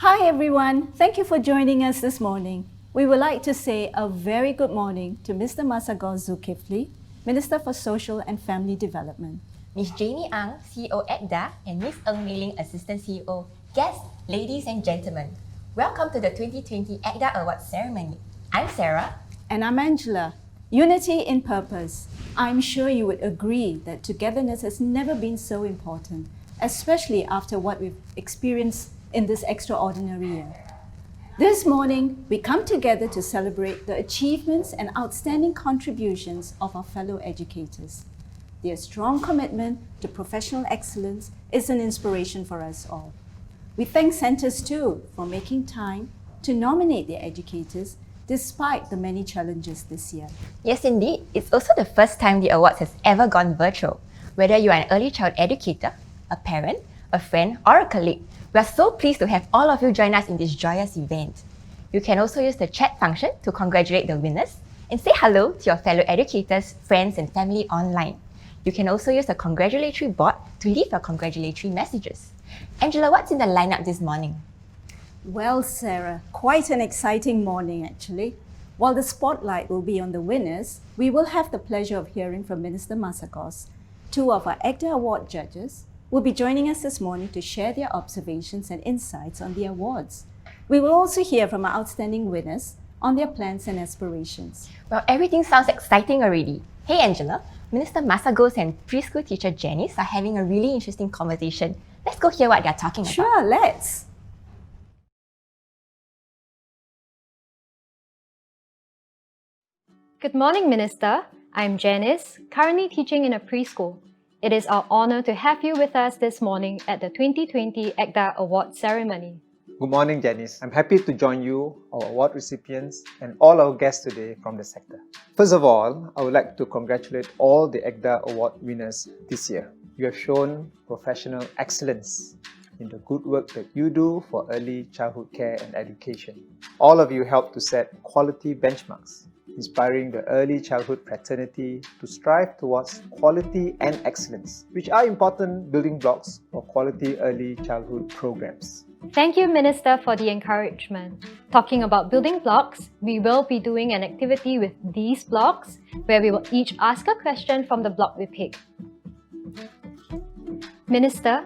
Hi everyone, thank you for joining us this morning. We would like to say a very good morning to Mr. Masagos Zulkifli, Minister for Social and Family Development. Ms. Jamie Ang, CEO ECDA, and Ms. Ng Mei-Ling, Assistant CEO. Guests, ladies and gentlemen, welcome to the 2020 ECDA Awards Ceremony. I'm Sarah. And I'm Angela. Unity in purpose. I'm sure you would agree that togetherness has never been so important, especially after what we've experienced in this extraordinary year. This morning, we come together to celebrate the achievements and outstanding contributions of our fellow educators. Their strong commitment to professional excellence is an inspiration for us all. We thank centers too for making time to nominate their educators despite the many challenges this year. Yes, indeed. It's also the first time the awards has ever gone virtual. Whether you are an early child educator, a parent, a friend, or a colleague, we are so pleased to have all of you join us in this joyous event. You can also use the chat function to congratulate the winners and say hello to your fellow educators, friends, and family online. You can also use the congratulatory board to leave your congratulatory messages. Angela, what's in the lineup this morning? Well, Sarah, quite an exciting morning actually. While the spotlight will be on the winners, we will have the pleasure of hearing from Minister Masagos. Two of our ECDA Award judges will be joining us this morning to share their observations and insights on the awards. We will also hear from our outstanding winners on their plans and aspirations. Well, everything sounds exciting already. Hey Angela, Minister Masagos and preschool teacher Janice are having a really interesting conversation. Let's go hear what they're talking about. Sure, let's. Good morning, Minister. I'm Janice, currently teaching in a preschool. It is our honor to have you with us this morning at the 2020 ECDA Awards Ceremony. Good morning, Janice. I'm happy to join you, our award recipients, and all our guests today from the sector. First of all, I would like to congratulate all the ECDA Award winners this year. You have shown professional excellence in the good work that you do for early childhood care and education. All of you help to set quality benchmarks, inspiring the early childhood fraternity to strive towards quality and excellence, which are important building blocks for quality early childhood programs. Thank you, Minister, for the encouragement. Talking about building blocks, we will be doing an activity with these blocks where we will each ask a question from the block we pick. Minister,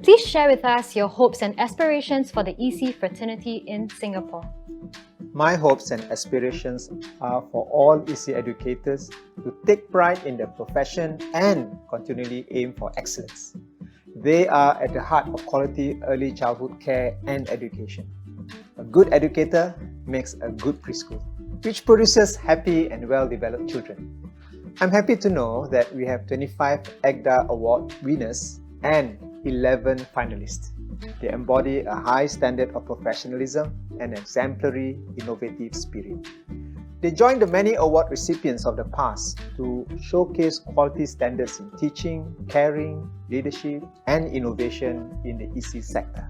please share with us your hopes and aspirations for the EC fraternity in Singapore. My hopes and aspirations are for all EC educators to take pride in their profession and continually aim for excellence. They are at the heart of quality early childhood care and education. A good educator makes a good preschool, which produces happy and well-developed children. I'm happy to know that we have 25 ECDA Award winners and 11 finalists. They embody a high standard of professionalism and exemplary, innovative spirit. They join the many award recipients of the past to showcase quality standards in teaching, caring, leadership, and innovation in the EC sector.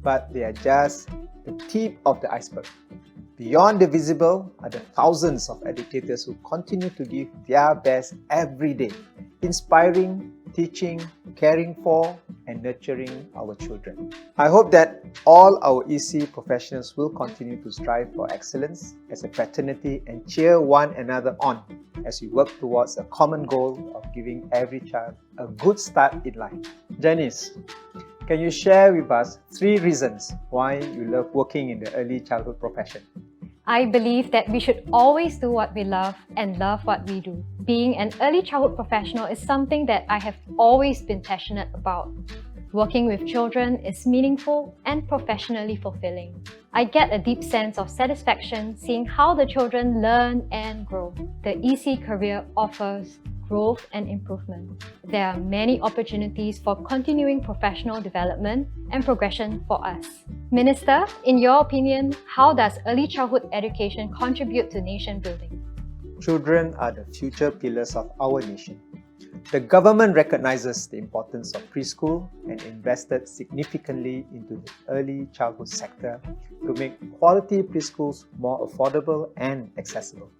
But they are just the tip of the iceberg. Beyond the visible are the thousands of educators who continue to give their best every day, inspiring, teaching, caring for, and nurturing our children. I hope that all our EC professionals will continue to strive for excellence as a fraternity and cheer one another on as we work towards a common goal of giving every child a good start in life. Janice, can you share with us 3 reasons why you love working in the early childhood profession? I believe that we should always do what we love and love what we do. Being an early childhood professional is something that I have always been passionate about. Working with children is meaningful and professionally fulfilling. I get a deep sense of satisfaction seeing how the children learn and grow. The EC career offers growth and improvement. There are many opportunities for continuing professional development and progression for us. Minister, in your opinion, how does early childhood education contribute to nation building? Children are the future pillars of our nation. The government recognizes the importance of preschool and invested significantly into the early childhood sector to make quality preschools more affordable and accessible.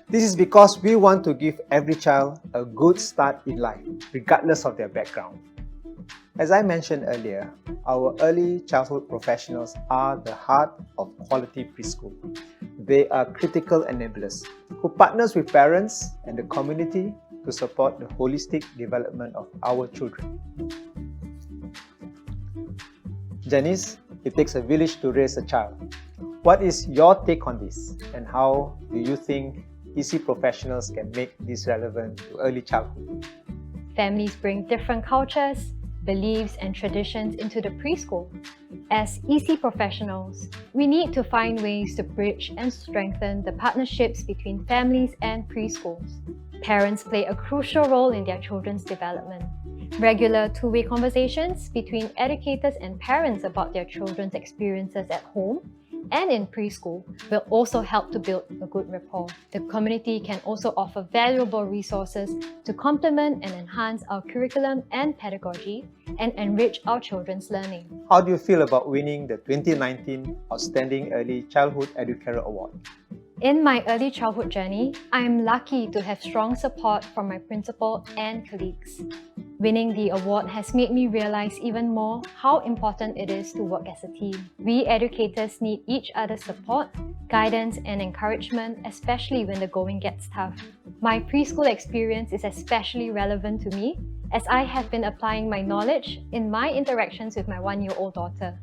This is because we want to give every child a good start in life, regardless of their background. As I mentioned earlier, our early childhood professionals are the heart of quality preschool. They are critical enablers who partners with parents and the community to support the holistic development of our children. Janice, it takes a village to raise a child. What is your take on this, and how do you think EC professionals can make this relevant to early childhood? Families bring different cultures, beliefs, and traditions into the preschool. As EC professionals, we need to find ways to bridge and strengthen the partnerships between families and preschools. Parents play a crucial role in their children's development. Regular two-way conversations between educators and parents about their children's experiences at home and in preschool will also help to build a good rapport. The community can also offer valuable resources to complement and enhance our curriculum and pedagogy and enrich our children's learning. How do you feel about winning the 2019 Outstanding Early Childhood Educarer Award? In my early childhood journey, I am lucky to have strong support from my principal and colleagues. Winning the award has made me realize even more how important it is to work as a team. We educators need each other's support, guidance, and encouragement, especially when the going gets tough. My preschool experience is especially relevant to me as I have been applying my knowledge in my interactions with my one-year-old daughter.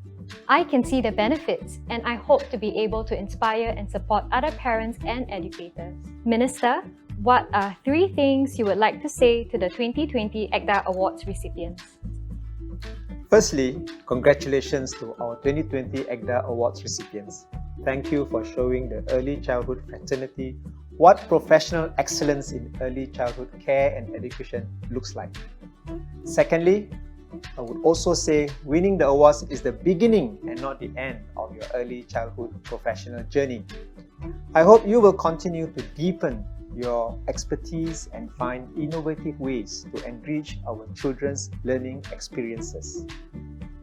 I can see the benefits, and I hope to be able to inspire and support other parents and educators. Minister, what are 3 things you would like to say to the 2020 ECDA Awards recipients? Firstly, congratulations to our 2020 ECDA Awards recipients. Thank you for showing the early childhood fraternity what professional excellence in early childhood care and education looks like. Secondly, I would also say winning the awards is the beginning and not the end of your early childhood professional journey. I hope you will continue to deepen your expertise and find innovative ways to enrich our children's learning experiences.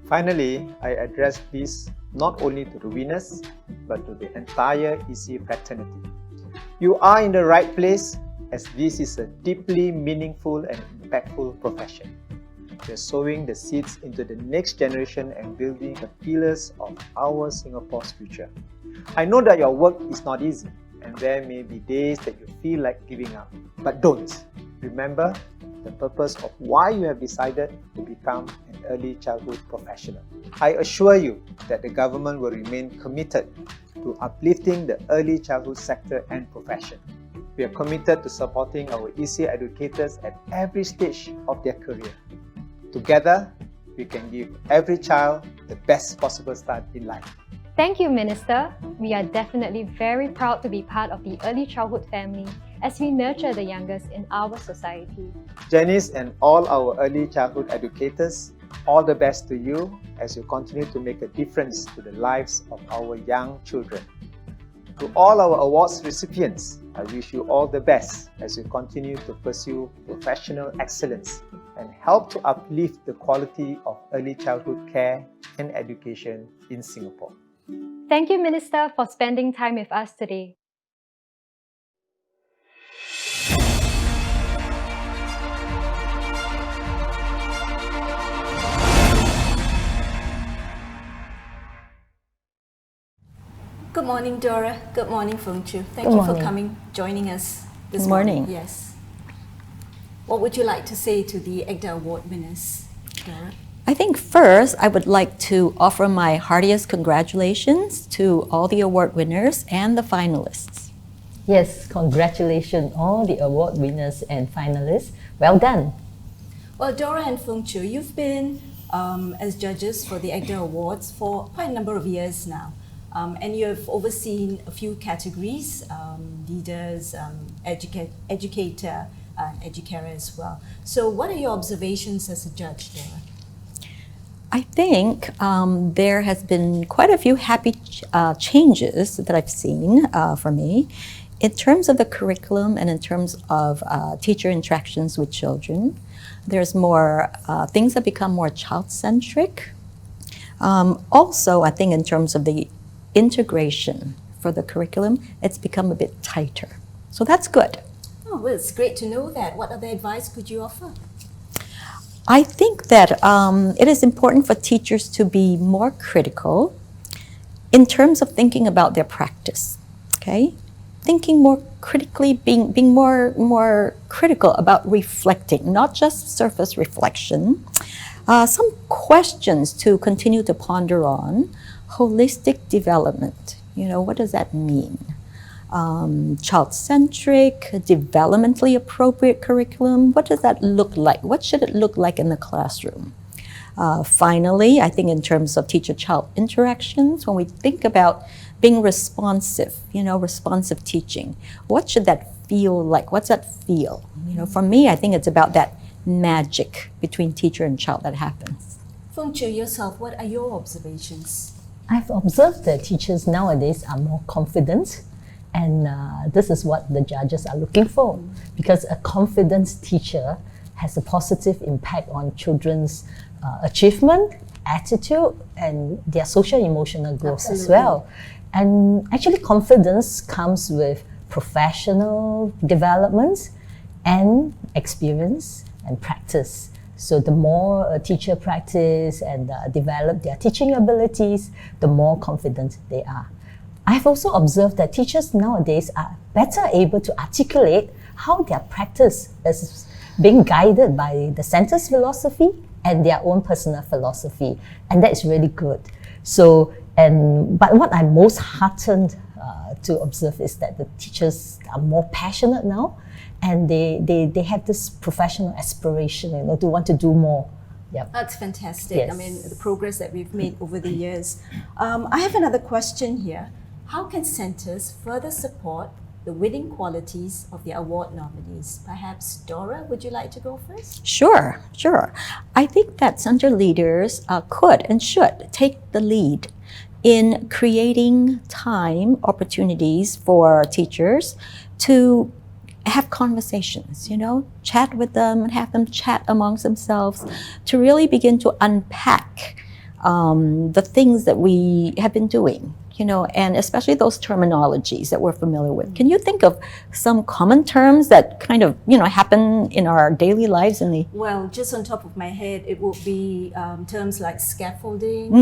Finally, I address this not only to the winners, but to the entire EC fraternity. You are in the right place, as this is a deeply meaningful and impactful profession. You're sowing the seeds into the next generation and building the pillars of our Singapore's future. I know that your work is not easy, and there may be days that you feel like giving up. But don't. Remember the purpose of why you have decided to become an early childhood professional. I assure you that the government will remain committed to uplifting the early childhood sector and profession. We are committed to supporting our EC educators at every stage of their career. Together, we can give every child the best possible start in life. Thank you, Minister. We are definitely very proud to be part of the early childhood family as we nurture the youngest in our society. Janice and all our early childhood educators, all the best to you as you continue to make a difference to the lives of our young children. To all our awards recipients, I wish you all the best as you continue to pursue professional excellence and help to uplift the quality of early childhood care and education in Singapore. Thank you, Minister, for spending time with us today. Good morning, Dora. Good morning, Feng Chu. Thank Good you morning. for coming, joining us this Good morning. Yes. What would you like to say to the ECDA Award winners, Dora? I think first, I would like to offer my heartiest congratulations to all the award winners and the finalists. Yes, congratulations all the award winners and finalists. Well done. Well, Dora and Feng Chu, you've been as judges for the ECDA Awards for quite a number of years now. And you have overseen a few categories, leaders, educator, Educarer as well. So what are your observations as a judge, Dora? I think there has been quite a few happy changes that I've seen for me in terms of the curriculum and in terms of teacher interactions with children. There's more, things have become more child-centric. Also, I think in terms of the integration for the curriculum, it's become a bit tighter. So that's good. Oh, well, it's great to know that. What other advice could you offer? I think that it is important for teachers to be more critical in terms of thinking about their practice, okay? Thinking more critically, being more critical about reflecting, not just surface reflection. Some questions to continue to ponder on. Holistic development, what does that mean? Child-centric, developmentally appropriate curriculum, what does that look like? What should it look like in the classroom? Finally, I think in terms of teacher-child interactions, when we think about being responsive, responsive teaching, what should that feel like? What's that feel? For me, I think it's about that magic between teacher and child that happens. Feng Chu, yourself, what are your observations? I've observed that teachers nowadays are more confident, and this is what the judges are looking for, because a confident teacher has a positive impact on children's achievement, attitude, and their social emotional growth as well. And actually, confidence comes with professional development and experience and practice. So the more a teacher practice and develop their teaching abilities, the more confident they are. I've also observed that teachers nowadays are better able to articulate how their practice is being guided by the center's philosophy and their own personal philosophy, and that is really good. But what I'm most heartened to observe is that the teachers are more passionate now, and they have this professional aspiration, to want to do more. Yep. That's fantastic. Yes. I mean, the progress that we've made over the years. I have another question here. How can centers further support the winning qualities of the award nominees? Perhaps Dora, would you like to go first? Sure. I think that center leaders could and should take the lead in creating time opportunities for teachers to have conversations, chat with them and have them chat amongst themselves to really begin to unpack the things that we have been doing, and especially those terminologies that we're familiar with. Can you think of some common terms that kind of, happen in our daily lives in the... Well, just on top of my head, it would be terms like scaffolding,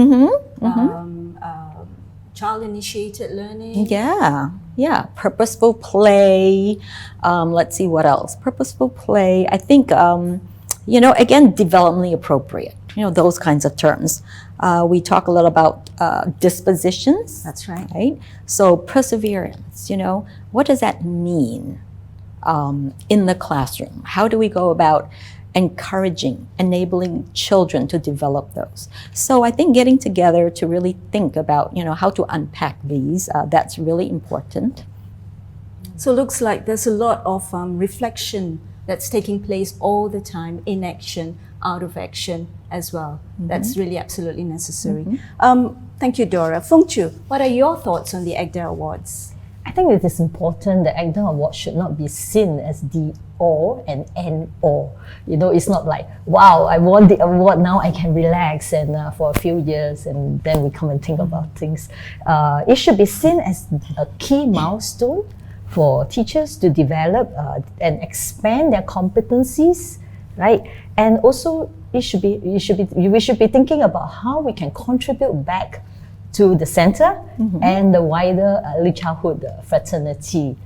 child-initiated learning. Yeah. Purposeful play. Let's see what else. Purposeful play. I think, again, developmentally appropriate. Those kinds of terms. We talk a lot about dispositions. That's right. Right? So perseverance, what does that mean in the classroom? How do we go about encouraging, enabling children to develop those? So I think getting together to really think about, how to unpack these, that's really important. So it looks like there's a lot of reflection that's taking place all the time, in action, out of action as well. That's really absolutely necessary. Thank you, Dora. Feng Chu, what are your thoughts on the ECDA Awards? I think it is important that ECDA Award should not be seen as the all and end all. It's not like, wow, I won the award, now I can relax and for a few years and then we come and think about things. It should be seen as a key milestone for teachers to develop and expand their competencies, right? And also, we should be thinking about how we can contribute back to the center and the wider early childhood fraternity.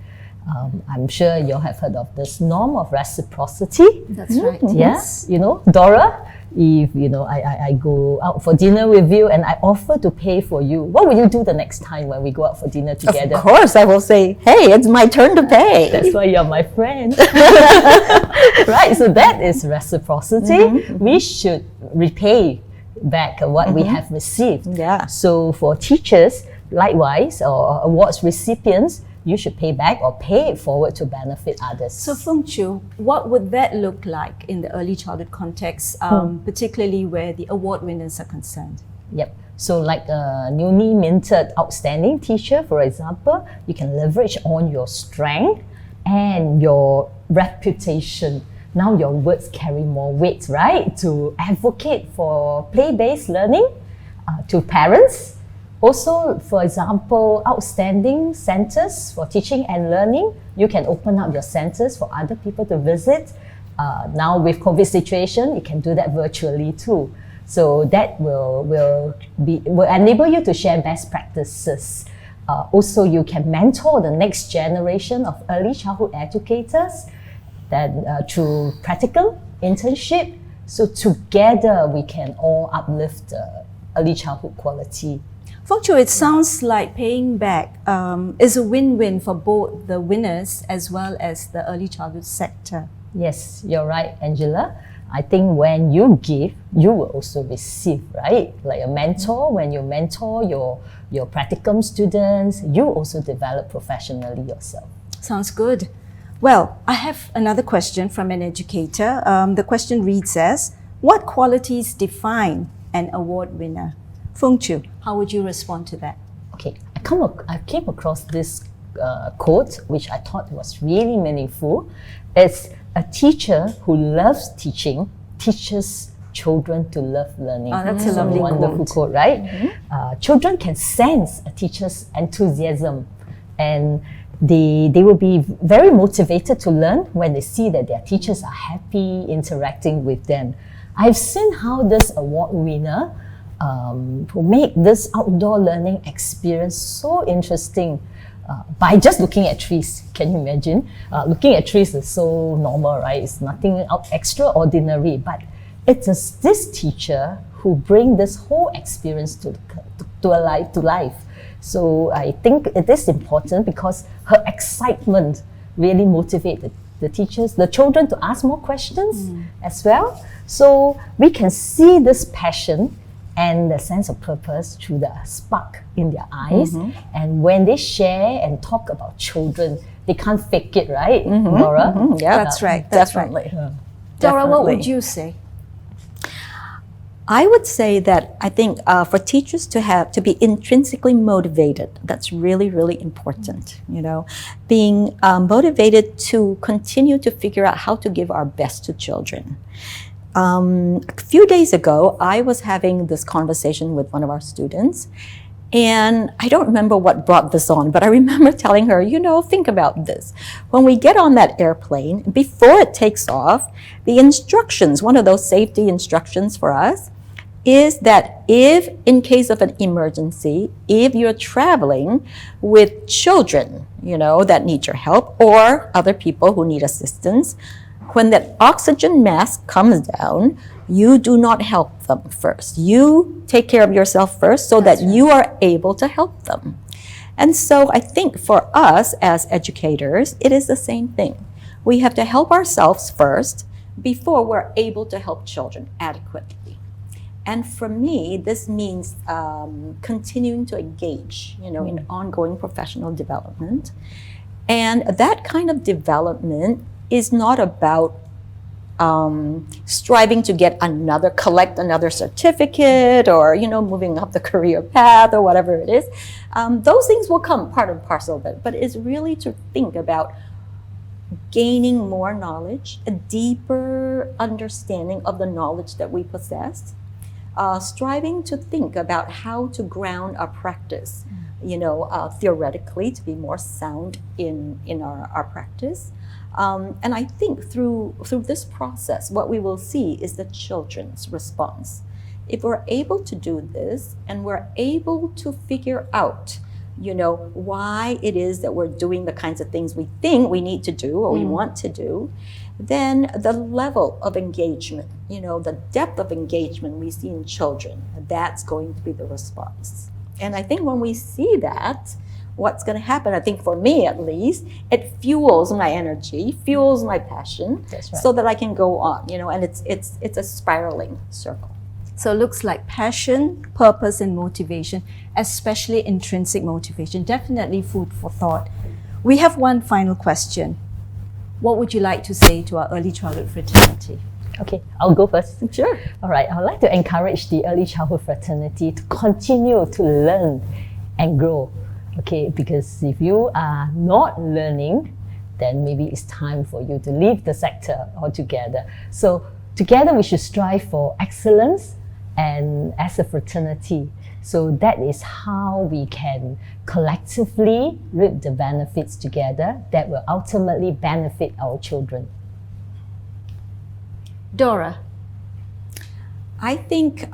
I'm sure you all have heard of this norm of reciprocity. That's right. Yes. Dora, if I go out for dinner with you and I offer to pay for you, what will you do the next time when we go out for dinner together? Of course, I will say, hey, it's my turn to pay. That's why you're my friend. Right, so that is reciprocity. We should repay back what we have received. Yeah. So for teachers, likewise, or awards recipients, you should pay back or pay it forward to benefit others. So Feng Chu, what would that look like in the early childhood context, particularly where the award winners are concerned? Yep. So like a newly minted outstanding teacher, for example, you can leverage on your strength and your reputation. Now your words carry more weight, right? To advocate for play-based learning to parents. Also, for example, outstanding centers for teaching and learning. You can open up your centers for other people to visit. Now with COVID situation, you can do that virtually too. So that will enable you to share best practices. Also, you can mentor the next generation of early childhood educators then through practical internship. So together we can all uplift early childhood quality. Feng Chiu, it sounds like paying back is a win-win for both the winners as well as the early childhood sector. Yes, you're right, Angela. I think when you give, you will also receive, right? Like a mentor, when you mentor your practicum students, you also develop professionally yourself. Sounds good. Well, I have another question from an educator. The question reads as, what qualities define an award winner? Feng Chiu, how would you respond to that? Okay, I came across this quote, which I thought was really meaningful. It's a teacher who loves teaching teaches children to love learning. Oh, that's a lovely wonderful quote, right? Children can sense a teacher's enthusiasm, and they will be very motivated to learn when they see that their teachers are happy interacting with them. I've seen how this award winner who make this outdoor learning experience so interesting by just looking at trees. Can you imagine? Looking at trees is so normal, right? It's nothing extraordinary, but it is this teacher who bring this whole experience to life. So I think it is important because her excitement really motivated the teachers, the children to ask more questions as well. So we can see this passion and the sense of purpose through the spark in their eyes. And when they share and talk about children, they can't fake it, right, Laura? Yeah, That's right. That's definitely. right. Dora, what Definitely. would you say? I would say that I think for teachers to be intrinsically motivated, that's really, really important. You know, being motivated to continue to figure out how to give our best to children. A few days ago, I was having this conversation with one of our students, and I don't remember what brought this on, but I remember telling her, you know, think about this. When we get on that airplane, before it takes off, the instructions, one of those safety instructions for us, is that if, in case of an emergency, if you're traveling with children, you know, that need your help, or other people who need assistance, when that oxygen mask comes down, you do not help them first. You take care of yourself first so that you are able to help them. And so I think for us as educators, it is the same thing. We have to help ourselves first before we're able to help children adequately. And for me, this means continuing to engage, you know, in ongoing professional development. And that kind of development is not about striving to collect another certificate or, you know, moving up the career path or whatever it is. Those things will come part and parcel of it, but it's really to think about gaining more knowledge, a deeper understanding of the knowledge that we possess, striving to think about how to ground our practice, you know, theoretically to be more sound in our practice. And I think through this process, what we will see is the children's response. If we're able to do this and we're able to figure out, you know, why it is that we're doing the kinds of things we think we need to do or we want to do, then the level of engagement, you know, the depth of engagement we see in children, that's going to be the response. And I think when we see that, what's going to happen, I think for me at least, it fuels my energy, fuels my passion, so that I can go on, you know, and it's a spiraling circle. So it looks like passion, purpose, and motivation, especially intrinsic motivation, definitely food for thought. We have one final question. What would you like to say to our early childhood fraternity? Okay, I'll go first. Sure. All right, I'd like to encourage the early childhood fraternity to continue to learn and grow. Okay, because if you are not learning, then maybe it's time for you to leave the sector altogether. So together we should strive for excellence and as a fraternity. So that is how we can collectively reap the benefits together that will ultimately benefit our children. Dora. I think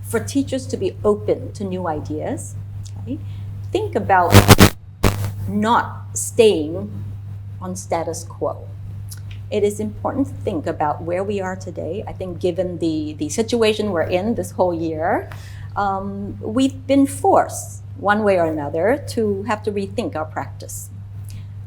for teachers to be open to new ideas, okay, think about not staying on status quo. It is important to think about where we are today. I think given the situation we're in this whole year, we've been forced, one way or another, to have to rethink our practice,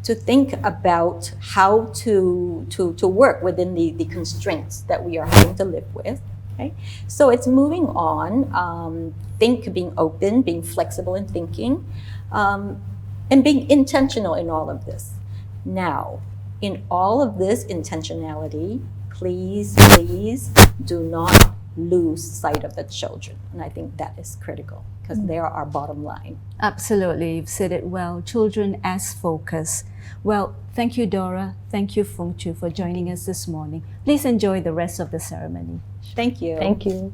to think about how to work within the constraints that we are having to live with. Okay? So it's moving on, being open, being flexible in thinking, and being intentional in all of this. Now, in all of this intentionality, please do not lose sight of the children. And I think that is critical because they are our bottom line. Absolutely, you've said it well. Children as focus. Well, thank you, Dora. Thank you, Fung Chu, for joining us this morning. Please enjoy the rest of the ceremony. Thank you. Thank you.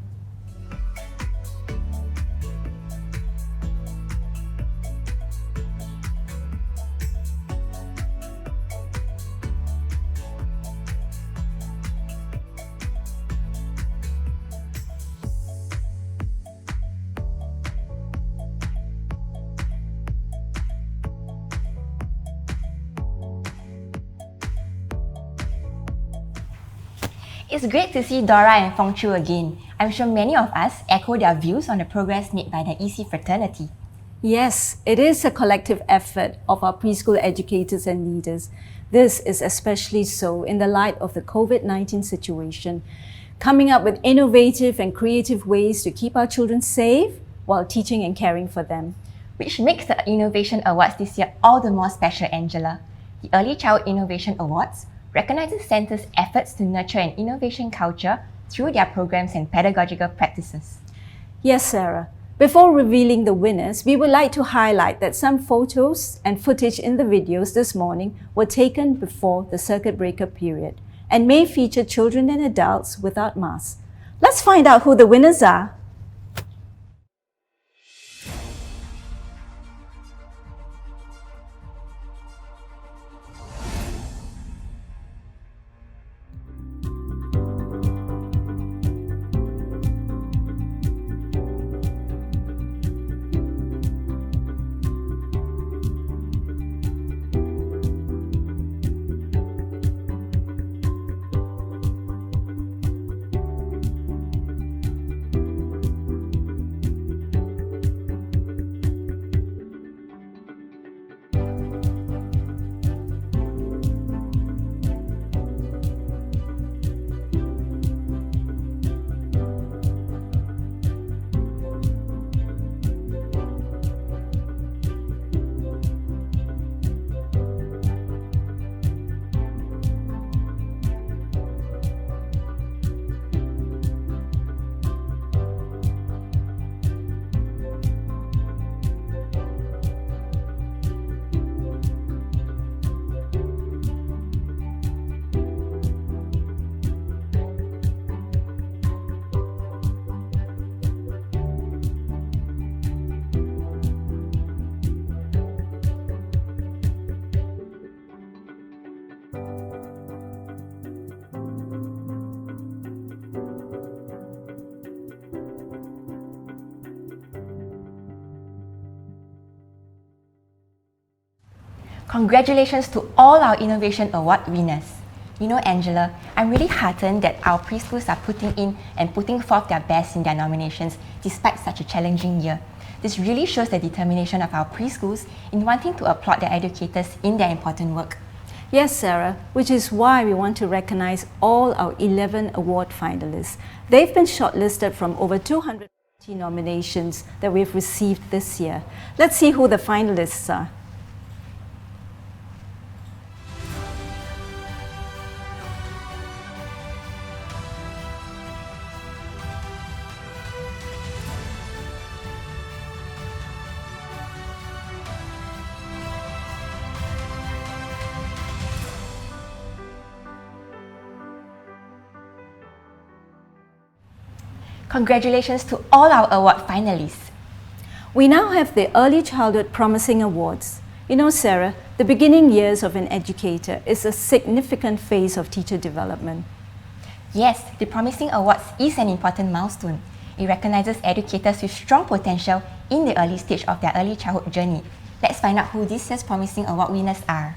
It's great to see Dora and Fong Chu again. I'm sure many of us echo their views on the progress made by the EC fraternity. Yes, it is a collective effort of our preschool educators and leaders. This is especially so in the light of the COVID-19 situation, coming up with innovative and creative ways to keep our children safe while teaching and caring for them. Which makes the Innovation Awards this year all the more special, Angela. The Early Child Innovation Awards recognizes centers' efforts to nurture an innovation culture through their programs and pedagogical practices. Yes, Sarah. Before revealing the winners, we would like to highlight that some photos and footage in the videos this morning were taken before the circuit breaker period and may feature children and adults without masks. Let's find out who the winners are. Congratulations to all our Innovation Award winners. You know, Angela, I'm really heartened that our preschools are putting forth their best in their nominations despite such a challenging year. This really shows the determination of our preschools in wanting to applaud their educators in their important work. Yes, Sarah, which is why we want to recognize all our 11 award finalists. They've been shortlisted from over 250 nominations that we've received this year. Let's see who the finalists are. Congratulations to all our award finalists. We now have the Early Childhood Promising Awards. You know, Sarah, the beginning years of an educator is a significant phase of teacher development. Yes, the Promising Awards is an important milestone. It recognizes educators with strong potential in the early stage of their early childhood journey. Let's find out who this year's Promising Award winners are.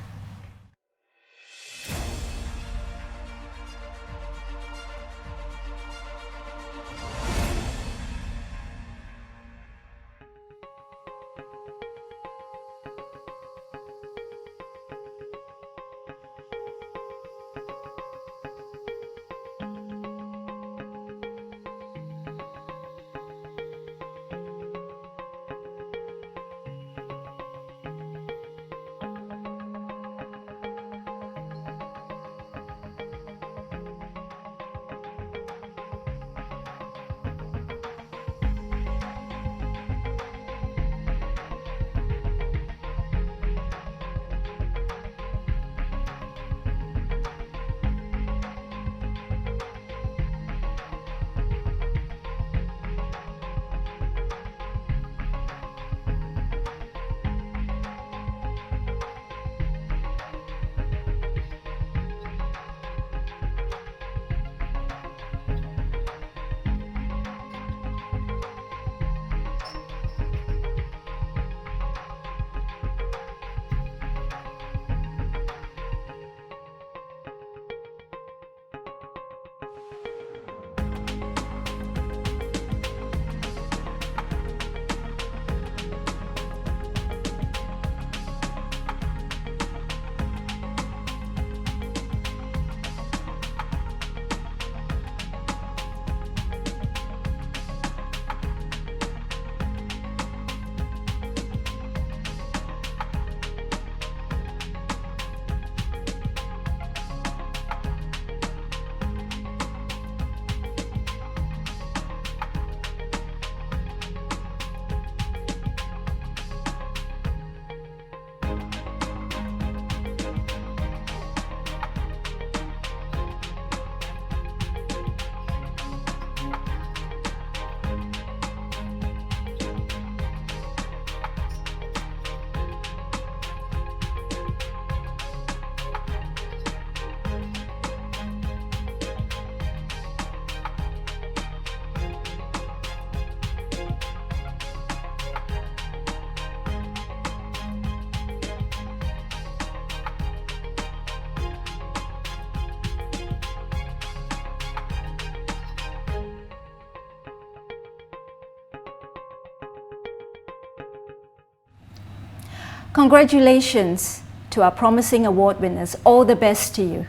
Congratulations to our Promising Award winners. All the best to you.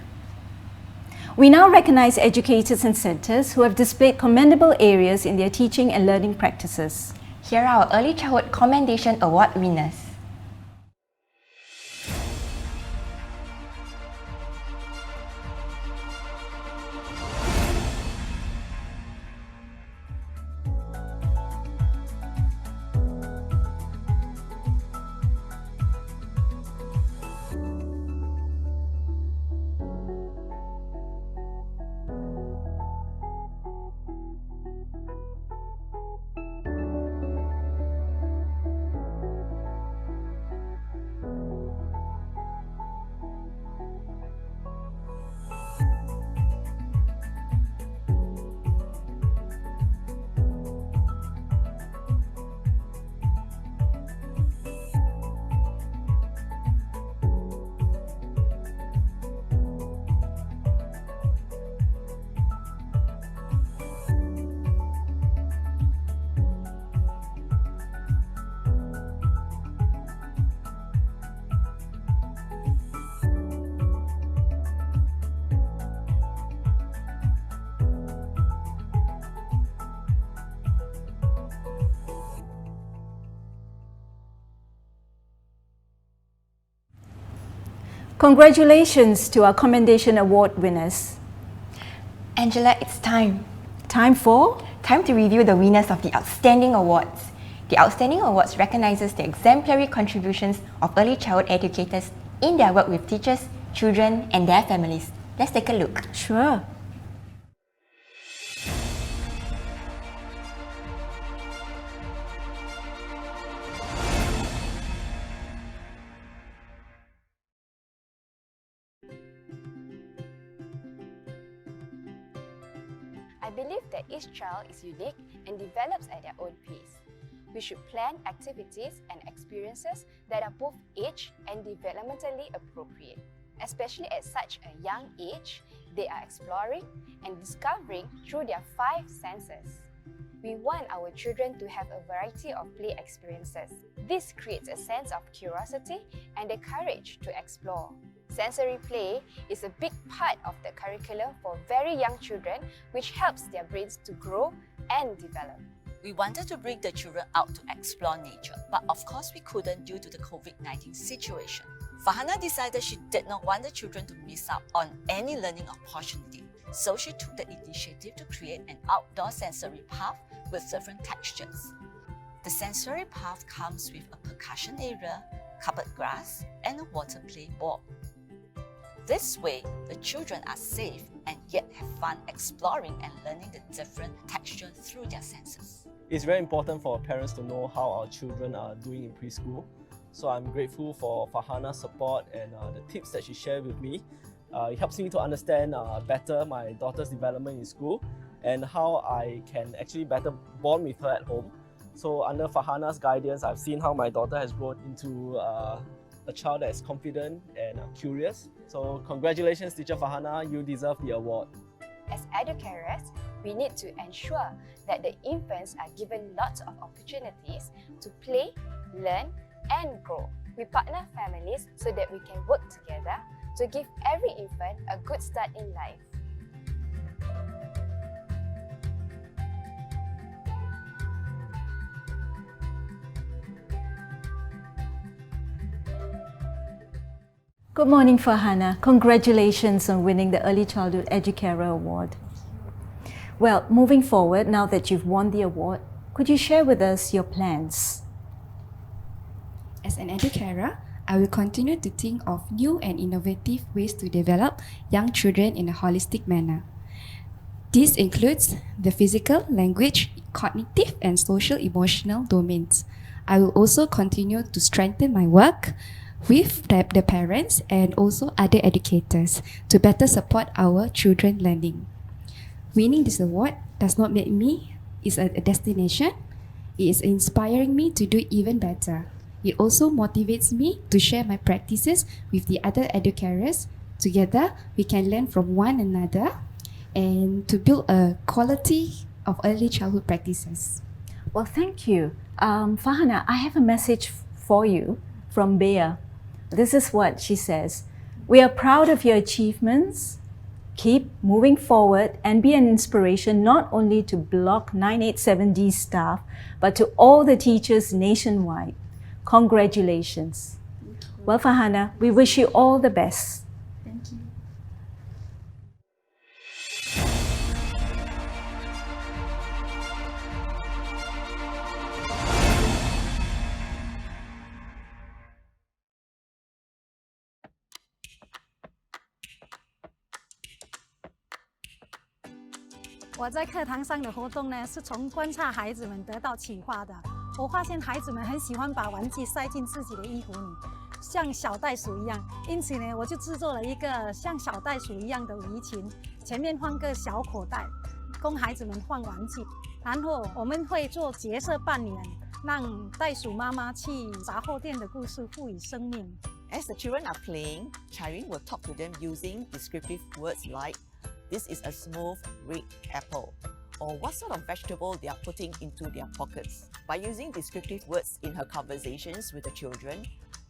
We now recognize educators and centres who have displayed commendable areas in their teaching and learning practices. Here are our Early Childhood Commendation Award winners. Congratulations to our Commendation Award winners. Angela, it's time. Time for? Time to review the winners of the Outstanding Awards. The Outstanding Awards recognizes the exemplary contributions of early childhood educators in their work with teachers, children, and their families. Let's take a look. Sure. believe that each child is unique and develops at their own pace. We should plan activities and experiences that are both age and developmentally appropriate. Especially at such a young age, they are exploring and discovering through their 5 senses. We want our children to have a variety of play experiences. This creates a sense of curiosity and the courage to explore. Sensory play is a big part of the curriculum for very young children, which helps their brains to grow and develop. We wanted to bring the children out to explore nature, but of course we couldn't due to the COVID-19 situation. Farhana decided she did not want the children to miss out on any learning opportunity, so she took the initiative to create an outdoor sensory path with different textures. The sensory path comes with a percussion area, carpet grass, and a water play board. This way, the children are safe and yet have fun exploring and learning the different textures through their senses. It's very important for parents to know how our children are doing in preschool. So I'm grateful for Farhana's support and the tips that she shared with me. It helps me to understand better my daughter's development in school and how I can actually better bond with her at home. So under Farhana's guidance, I've seen how my daughter has grown into a child that is confident and curious. So congratulations, Teacher Farhana, you deserve the award. As educators, we need to ensure that the infants are given lots of opportunities to play, learn, and grow. We partner families so that we can work together to give every infant a good start in life. Good morning, Farhana. Congratulations on winning the Early Childhood Educarer Award. Well, moving forward, now that you've won the award, could you share with us your plans? As an educator, I will continue to think of new and innovative ways to develop young children in a holistic manner. This includes the physical, language, cognitive, and social emotional domains. I will also continue to strengthen my work with the parents and also other educators to better support our children learning. Winning this award does not make me a destination. It is inspiring me to do even better. It also motivates me to share my practices with the other educators. Together, we can learn from one another and to build a quality of early childhood practices. Well, thank you. Farhana, I have a message for you from Bea. This is what she says. We are proud of your achievements. Keep moving forward and be an inspiration not only to Block 987D staff, but to all the teachers nationwide. Congratulations. Well, Farhana, we wish you all the best. Thank you.我在课堂上的活动呢，是从观察孩子们得到启发的。我发现孩子们很喜欢把玩具塞进自己的衣服里，像小袋鼠一样。因此呢，我就制作了一个像小袋鼠一样的围裙，前面放个小口袋，供孩子们放玩具。然后我们会做角色扮演，让袋鼠妈妈去杂货店的故事赋予生命。As the children are playing, Chirine will talk to them using descriptive words like, "This is a smooth red apple," or what sort of vegetable they are putting into their pockets. By using descriptive words in her conversations with the children,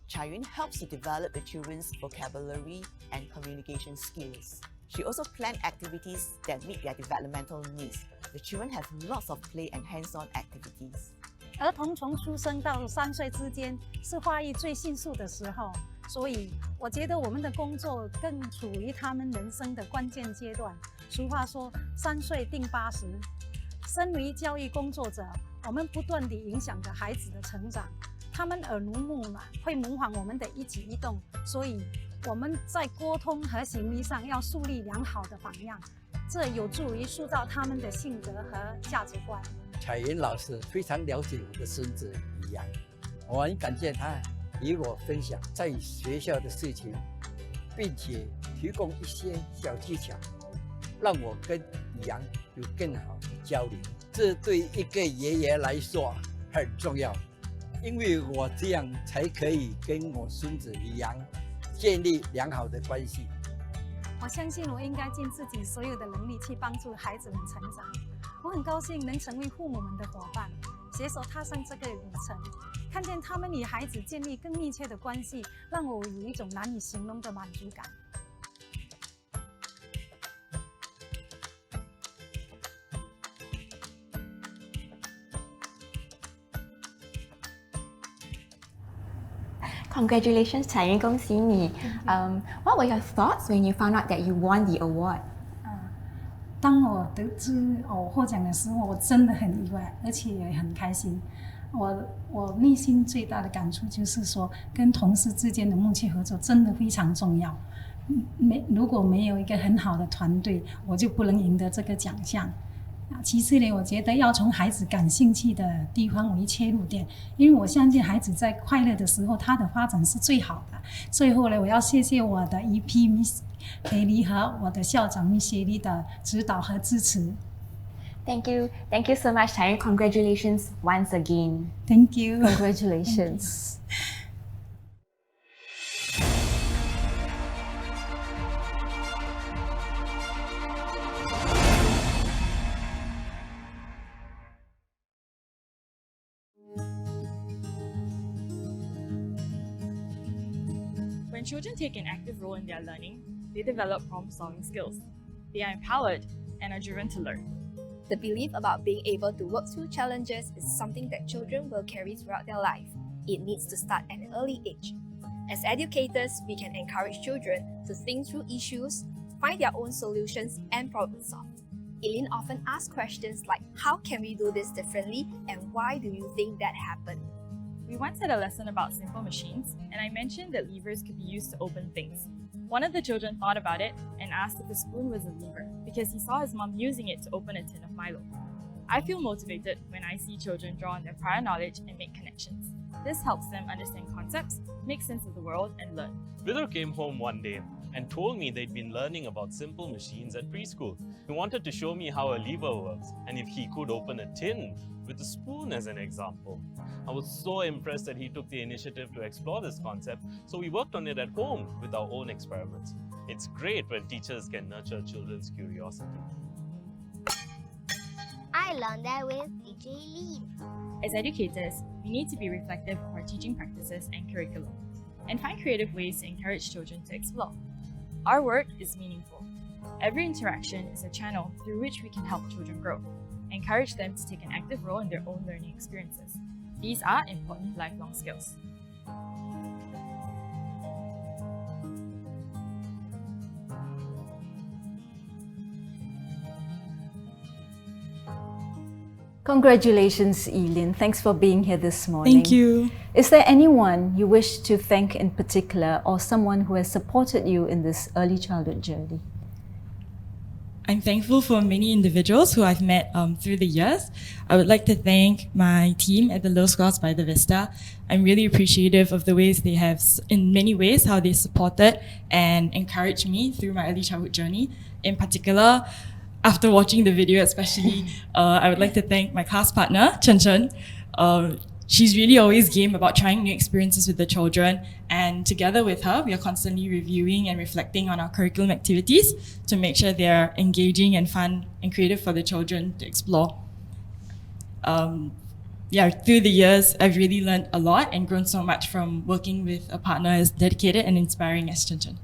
Chirine helps to develop the children's vocabulary and communication skills. She also planned activities that meet their developmental needs. The children have lots of play and hands-on activities. 儿童从出生到3岁之间是发育最迅速的时候，所以我觉得我们的工作更处于他们人生的关键阶段。俗话说3岁定80。身为教育工作者，我们不断地影响着孩子的成长，他们耳濡目染，会模仿我们的一举一动，所以我们在沟通和行为上要树立良好的榜样，这有助于塑造他们的性格和价值观。彩云老师非常了解我的孙子李阳，我很感谢他与我分享在学校的事情，并且提供一些小技巧，让我跟李阳有有更好的交流，这对一个爷爷来说很重要，因为我这样才可以跟我孙子一样建立良好的关系。我相信我应该尽自己所有的能力去帮助孩子们成长。我很高兴能成为父母们的伙伴，携手踏上这个旅程，看见他们与孩子建立更密切的关系，让我有一种难以形容的满足感。Congratulations, 彩云，恭喜你。What were your thoughts when you found out that you won the award? 当我得知我获奖的时候，我真的很意外，而且也很开心。我内心最大的感触就是说，跟同事之间的默契合作真的非常重要。如果没有一个很好的团队，我就不能赢得这个奖项。其次呢，我觉得要从孩子感兴趣的地方为切入点，因为我相信孩子在快乐的时候，他的发展是最好的。最后呢，我要谢谢我的EP Miss 培丽和我的校长 Miss 谢丽的指导和支持。Thank you so much, 彩云. Congratulations once again. Thank you. Congratulations. When children take an active role in their learning, they develop problem-solving skills. They are empowered and are driven to learn. The belief about being able to work through challenges is something that children will carry throughout their life. It needs to start at an early age. As educators, we can encourage children to think through issues, find their own solutions, and problem solve. Eileen often asks questions like, how can we do this differently, and why do you think that happened? We once had a lesson about simple machines, and I mentioned that levers could be used to open things. One of the children thought about it and asked if the spoon was a lever because he saw his mom using it to open a tin of Milo. I feel motivated when I see children draw on their prior knowledge and make connections. This helps them understand concepts, make sense of the world, and learn. Vidar came home one day and told me they'd been learning about simple machines at preschool. He wanted to show me how a lever works and if he could open a tin with a spoon as an example. I was so impressed that he took the initiative to explore this concept, so we worked on it at home with our own experiments. It's great when teachers can nurture children's curiosity. I learned that with teacher Eileen. As educators, we need to be reflective of our teaching practices and curriculum, and find creative ways to encourage children to explore. Our work is meaningful. Every interaction is a channel through which we can help children grow, encourage them to take an active role in their own learning experiences. These are important lifelong skills. Congratulations, Eileen. Thanks for being here this morning. Thank you. Is there anyone you wish to thank in particular, or someone who has supported you in this early childhood journey? I'm thankful for many individuals who I've met through the years. I would like to thank my team at the Little Scholars by the Vista. I'm really appreciative of the ways they have, in many ways, how they supported and encouraged me through my early childhood journey. In particular, after watching the video especially, I would like to thank my class partner, Chen Chen. She's really always game about trying new experiences with the children, and together with her, we are constantly reviewing and reflecting on our curriculum activities to make sure they're engaging and fun and creative for the children to explore. Through the years, I've really learned a lot and grown so much from working with a partner as dedicated and inspiring as Chen Chen.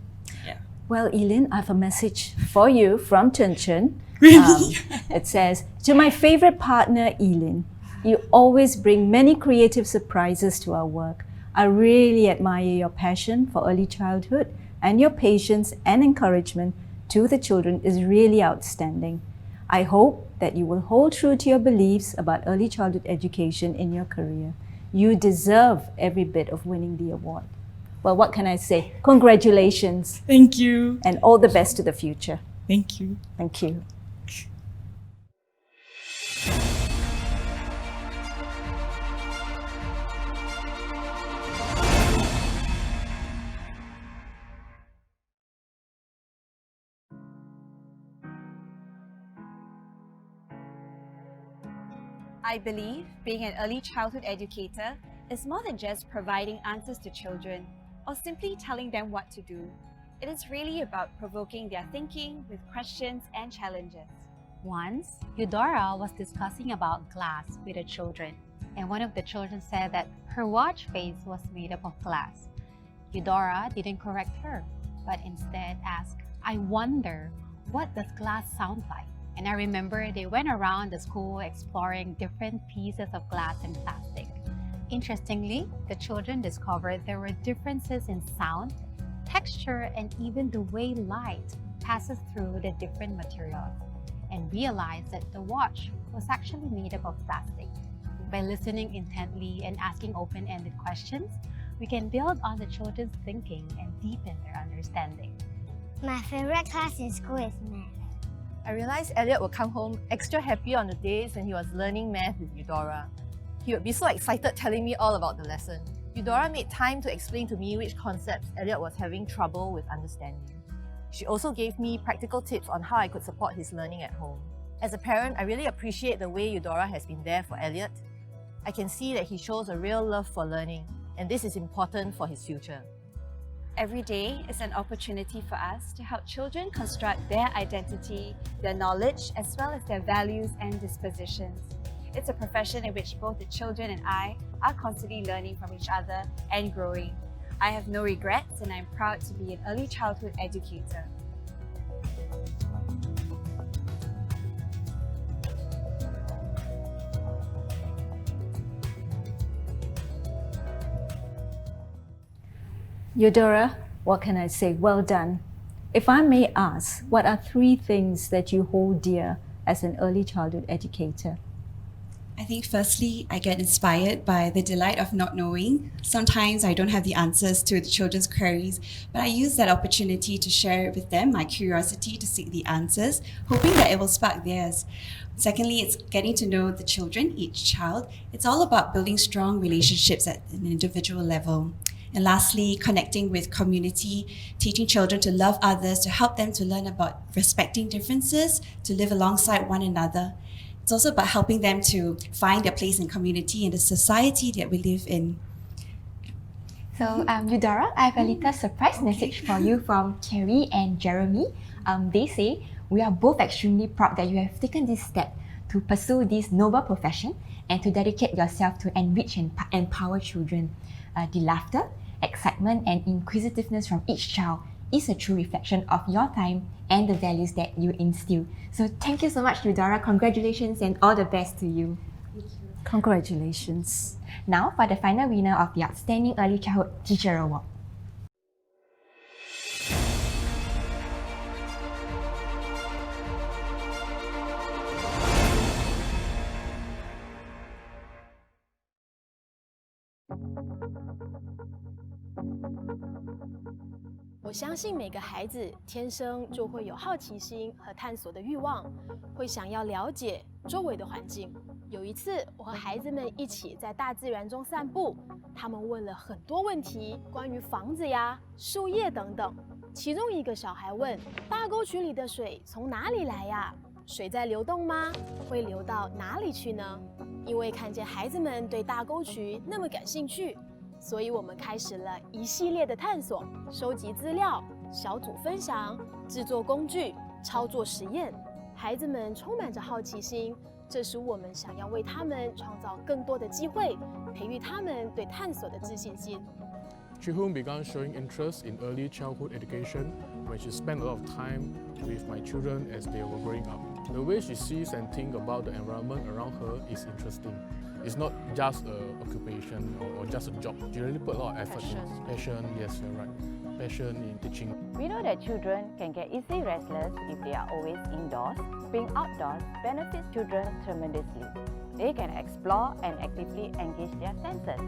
Well, Eileen, I have a message for you from Chen Chen. Really? It says, to my favorite partner, Eileen, you always bring many creative surprises to our work. I really admire your passion for early childhood, and your patience and encouragement to the children is really outstanding. I hope that you will hold true to your beliefs about early childhood education in your career. You deserve every bit of winning the award. Well, what can I say? Congratulations. Thank you. And all the best to the future. Thank you. Thank you. I believe being an early childhood educator is more than just providing answers to children or simply telling them what to do. It is really about provoking their thinking with questions and challenges. Once, Eudora was discussing about glass with the children, and one of the children said that her watch face was made up of glass. Eudora didn't correct her, but instead asked, "I wonder, what does glass sound like?" And I remember they went around the school exploring different pieces of glass and plastic. Interestingly, the children discovered there were differences in sound, texture, and even the way light passes through the different materials, and realized that the watch was actually made up of plastic. By listening intently and asking open-ended questions, we can build on the children's thinking and deepen their understanding. My favorite class in school is math. I realized Elliot would come home extra happy on the days when he was learning math with Eudora. He would be so excited telling me all about the lesson. Eudora made time to explain to me which concepts Elliot was having trouble with understanding. She also gave me practical tips on how I could support his learning at home. As a parent, I really appreciate the way Eudora has been there for Elliot. I can see that he shows a real love for learning, and this is important for his future. Every day is an opportunity for us to help children construct their identity, their knowledge, as well as their values and dispositions. It's a profession in which both the children and I are constantly learning from each other and growing. I have no regrets, and I'm proud to be an early childhood educator. Eudora, what can I say? Well done. If I may ask, what are 3 things that you hold dear as an early childhood educator? I think firstly, I get inspired by the delight of not knowing. Sometimes I don't have the answers to the children's queries, but I use that opportunity to share with them my curiosity to seek the answers, hoping that it will spark theirs. Secondly, it's getting to know the children, each child. It's all about building strong relationships at an individual level. And lastly, connecting with community, teaching children to love others, to help them to learn about respecting differences, to live alongside one another. It's also about helping them to find their place in community and the society that we live in. So, Eudora, I have a little surprise message for you from Kerry and Jeremy. They say, "We are both extremely proud that you have taken this step to pursue this noble profession and to dedicate yourself to enrich and empower children. The laughter, excitement, and inquisitiveness from each child is a true reflection of your time and the values that you instill." So thank you so much, Eudora. Congratulations and all the best to you. Congratulations. Now for the final winner of the Outstanding Early Childhood Teacher Award.我相信每个孩子天生就会有好奇心和探索的欲望，会想要了解周围的环境。有一次，我和孩子们一起在大自然中散步，他们问了很多问题，关于房子呀、树叶等等。其中一个小孩问：“大沟渠里的水从哪里来呀？水在流动吗？会流到哪里去呢？”因为看见孩子们对大沟渠那么感兴趣，所以我们开始了一系列的探索，收集资料、小组分享、制作工具、操作实验。孩子们充满着好奇心，这使我们想要为他们创造更多的机会，培育他们对探索的自信心。Chihun began showing interest in early childhood education when she spent a lot of time with my children as they were growing up. The way she sees and thinks about the environment around her is interesting. It's not just an occupation or just a job. She really put a lot of effort in passion. Yes, you're right. Passion in teaching. We know that children can get easily restless if they are always indoors. Being outdoors benefits children tremendously. They can explore and actively engage their senses.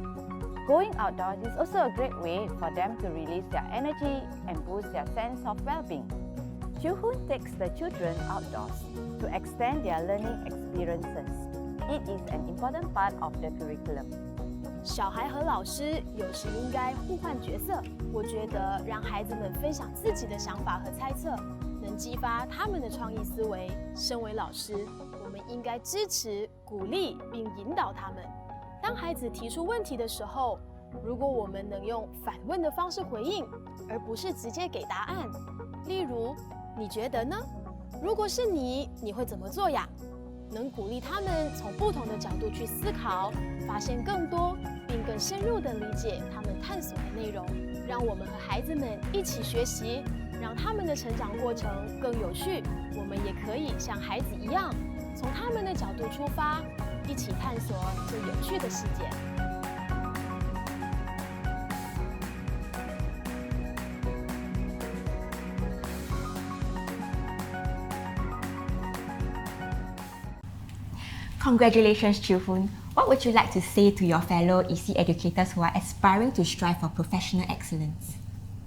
Going outdoors is also a great way for them to release their energy and boost their sense of well-being. Chihun takes the children outdoors to extend their learning experiences. It is an important part of the curriculum. 小孩和老师有时应该互换角色，我觉得让孩子们分享自己的想法和猜测，能激发他们的创意思维。身为老师，我们应该支持、鼓励并引导他们。当孩子提出问题的时候，如果我们能用反问的方式回应，而不是直接给答案，例如“你觉得呢？如果是你，你会怎么做呀？”能鼓励他们从不同的角度去思考，发现更多，并更深入地理解他们探索的内容。让我们和孩子们一起学习，让他们的成长过程更有趣。我们也可以像孩子一样，从他们的角度出发，一起探索这有趣的世界。Congratulations, Chilhoon. What would you like to say to your fellow EC educators who are aspiring to strive for professional excellence?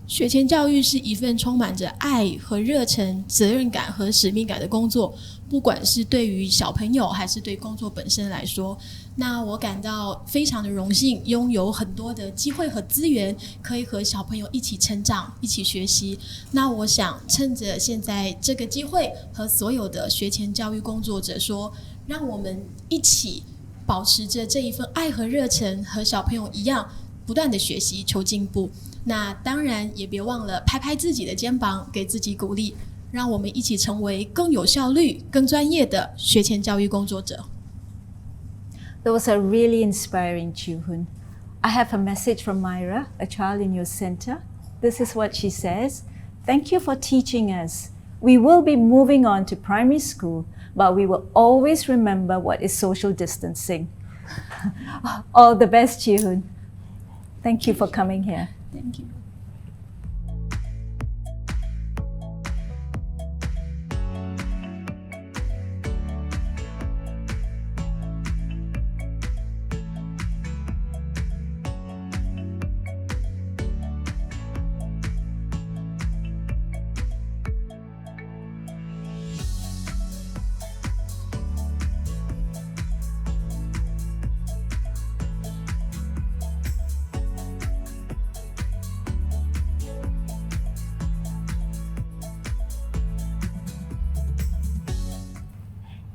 学前教育是一份充满着爱和热忱、责任感和使命感的工作，不管是对于小朋友还是对工作本身来说。那我感到非常的荣幸，拥有很多的机会和资源，可以和小朋友一起成长、一起学习。那我想趁着现在这个机会，和所有的学前教育工作者说，让我们一起保持着这一份爱和热忱，和小朋友一样不断的学习求进步。那当然也别忘了拍拍自己的肩膀，给自己鼓励，让我们一起成为更有效率、更专业的学前教育工作者。Those are really inspiring, Chilhoon. I have a message from Myra, a child in your center. This is what she says. Thank you for teaching us. We will be moving on to primary school, but we will always remember what is social distancing. All the best, Chilhoon. Thank you for coming here. Thank you.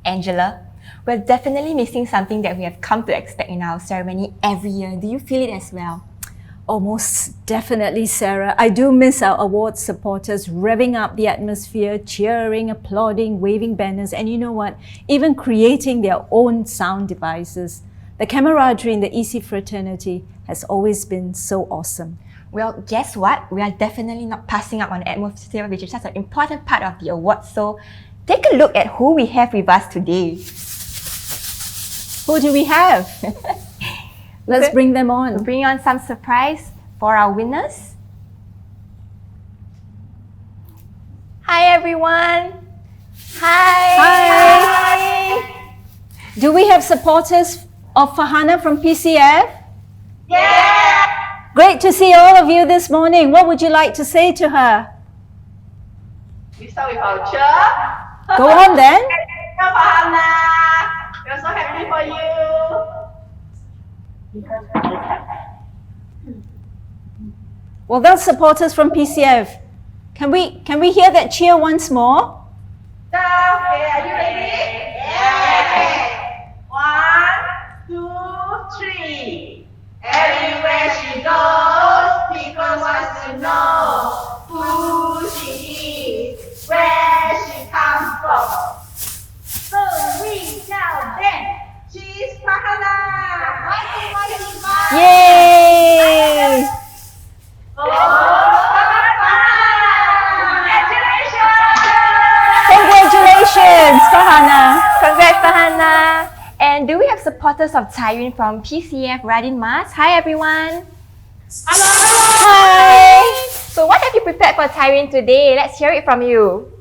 Angela, we're definitely missing something that we have come to expect in our ceremony every year. Do you feel it as well? Oh, most definitely, Sarah. I do miss our awards supporters revving up the atmosphere, cheering, applauding, waving banners, and you know what? Even creating their own sound devices. The camaraderie in the EC fraternity has always been so awesome. Well, guess what? We are definitely not passing up on the atmosphere, which is such an important part of the awards. So take a look at who we have with us today. Who do we have? Let's bring them on. Bring on some surprise for our winners. Hi, everyone. Hi. Do we have supporters of Farhana from PCF? Yeah! Great to see all of you this morning. What would you like to say to her? We start with our cheer. Go on then. Farhana, we're so happy for you. Well, that's supporters from PCF. Can we hear that cheer once more? Okay, are you ready? Yeah. 1, 2, 3. Everywhere she goes, people want to know who she is, where she comes from. So we tell them she's Farhana. Yay! Congratulations, Farhana. Congrats, Farhana. And do we have supporters of Tyrone from PCF Radin Mas? Hi, everyone. Hello. Hi. So what have you prepared for Tyrone today? Let's hear it from you.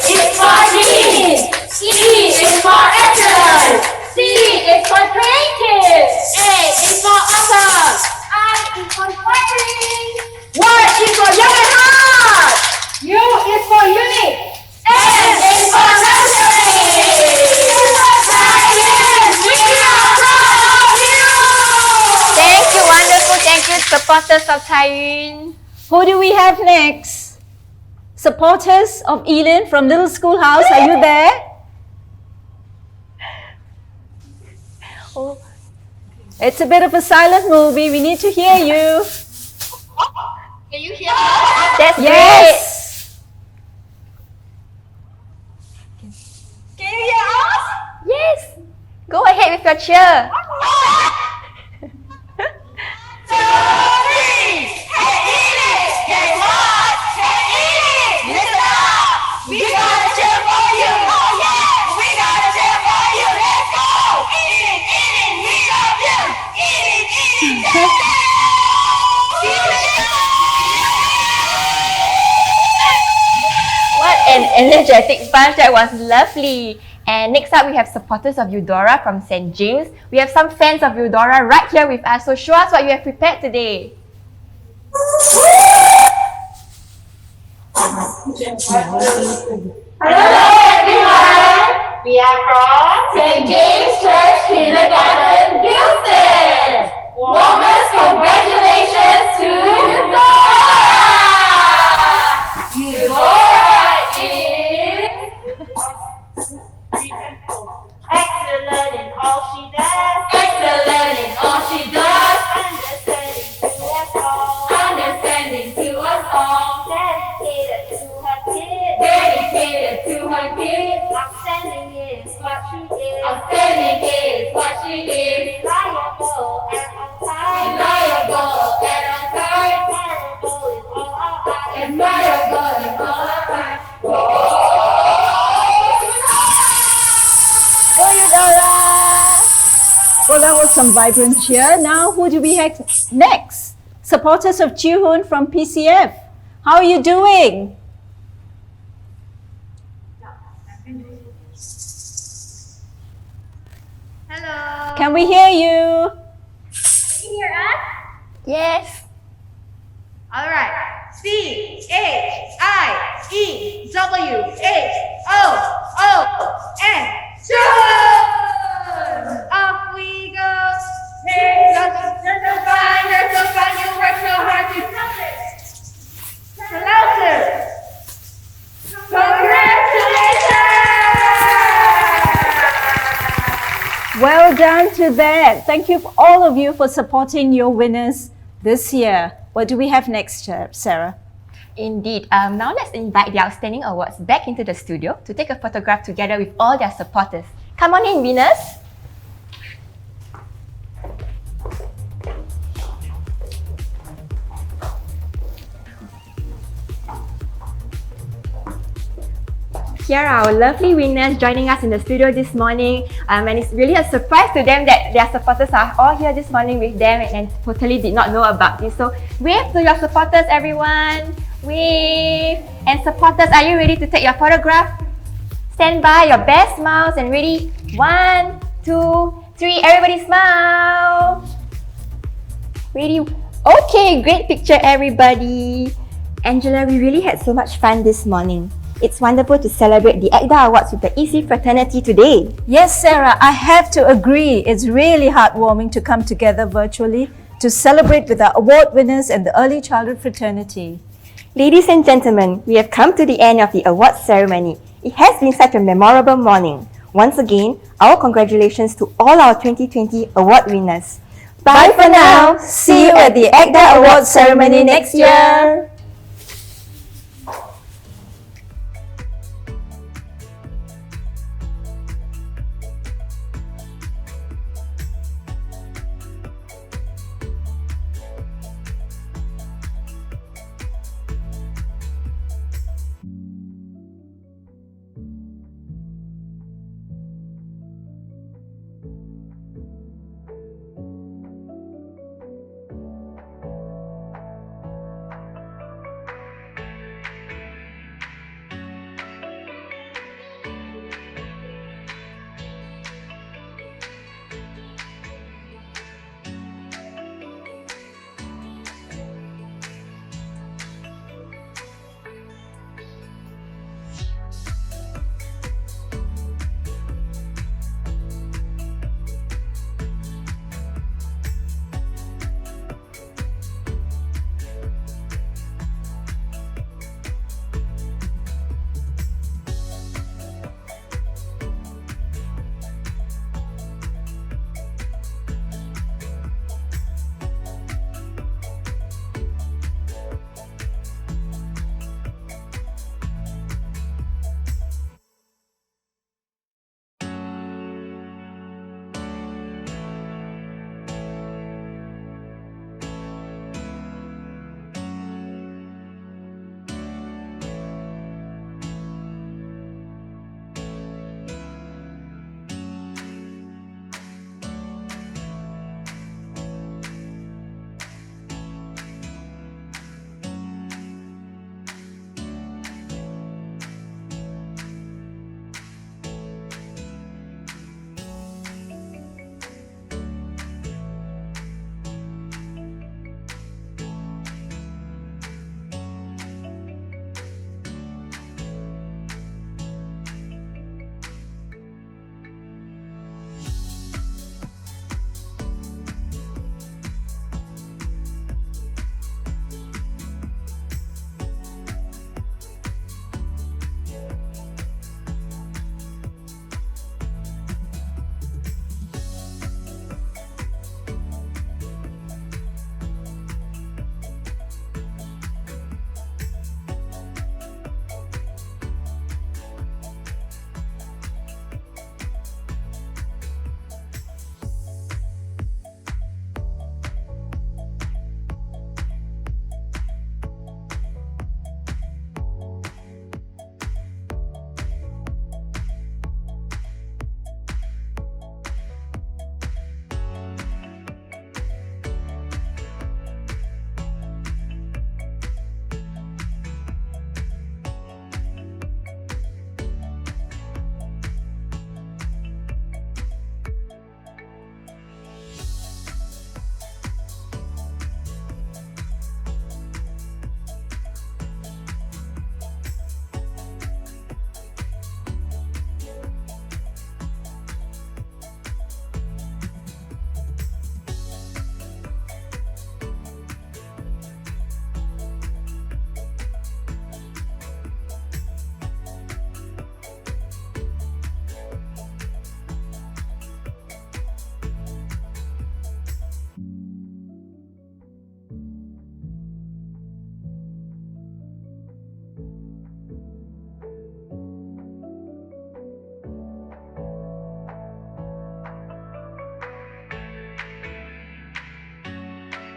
It's for C. C is for excellence. C is for creative. A is for awesome. I is for inspiring. Y is for young at heart. U is for unique. N is for nurturing. Science, we are proud of you. Thank you, wonderful. Thank you, supporters of Tyrone. Who do we have next? Supporters of Elin from Little Schoolhouse, are you there? Oh. It's a bit of a silent movie. We need to hear you. Can you hear us? That's Yes. Can you hear us? Yes. Go ahead with your cheer. We gotta cheer for you! Oh yeah! We gotta cheer for you! Let's go! Elin, we love you! Elin, What an energetic bunch. That was lovely. And next up, we have supporters of Eudora from St. James. We have some fans of Eudora right here with us. So show us what you have prepared today. Hello everyone! We are from St. James Church Kindergarten, Houston! Warmest congratulations to Eudora! Eudora is excellent in all she does. Excellent in all she does. Understanding to us all. Dedicated to her kids. Dedicated to her kids. Outstanding is what she is. Outstanding is what she is. Reliable and on time. Reliable and on time. Admirable is all our time. Admirable is all our time. Go Eudora! Well, that was some vibrant cheer. Now, who do we have next? Supporters of Jihoon from PCF. How are you doing? Hello. Can we hear you? Can you hear us? Yes. Alright. CHIEWHON. June! Off we go. Hey, you're so fine, you work so hard to accomplish. Louder. Congratulations! Well done to that. Thank you, all of you, for supporting your winners this year. What do we have next, Sarah? Indeed. Now let's invite the Outstanding Awards back into the studio to take a photograph together with all their supporters. Come on in, winners. Here are our lovely winners joining us in the studio this morning. And it's really a surprise to them that their supporters are all here this morning with them and totally did not know about this. So wave to your supporters, everyone. Wave. And supporters, are you ready to take your photograph? Stand by, your best smiles, and ready? 1, 2, 3. Everybody smile. Ready? Okay, great picture, everybody. Angela, we really had so much fun this morning. It's wonderful to celebrate the ECDA Awards with the EC fraternity today. Yes, Sarah, I have to agree. It's really heartwarming to come together virtually to celebrate with our award winners and the early childhood fraternity. Ladies and gentlemen, we have come to the end of the awards ceremony. It has been such a memorable morning. Once again, our congratulations to all our 2020 award winners. Bye for now. See you at the ECDA Awards ceremony next year.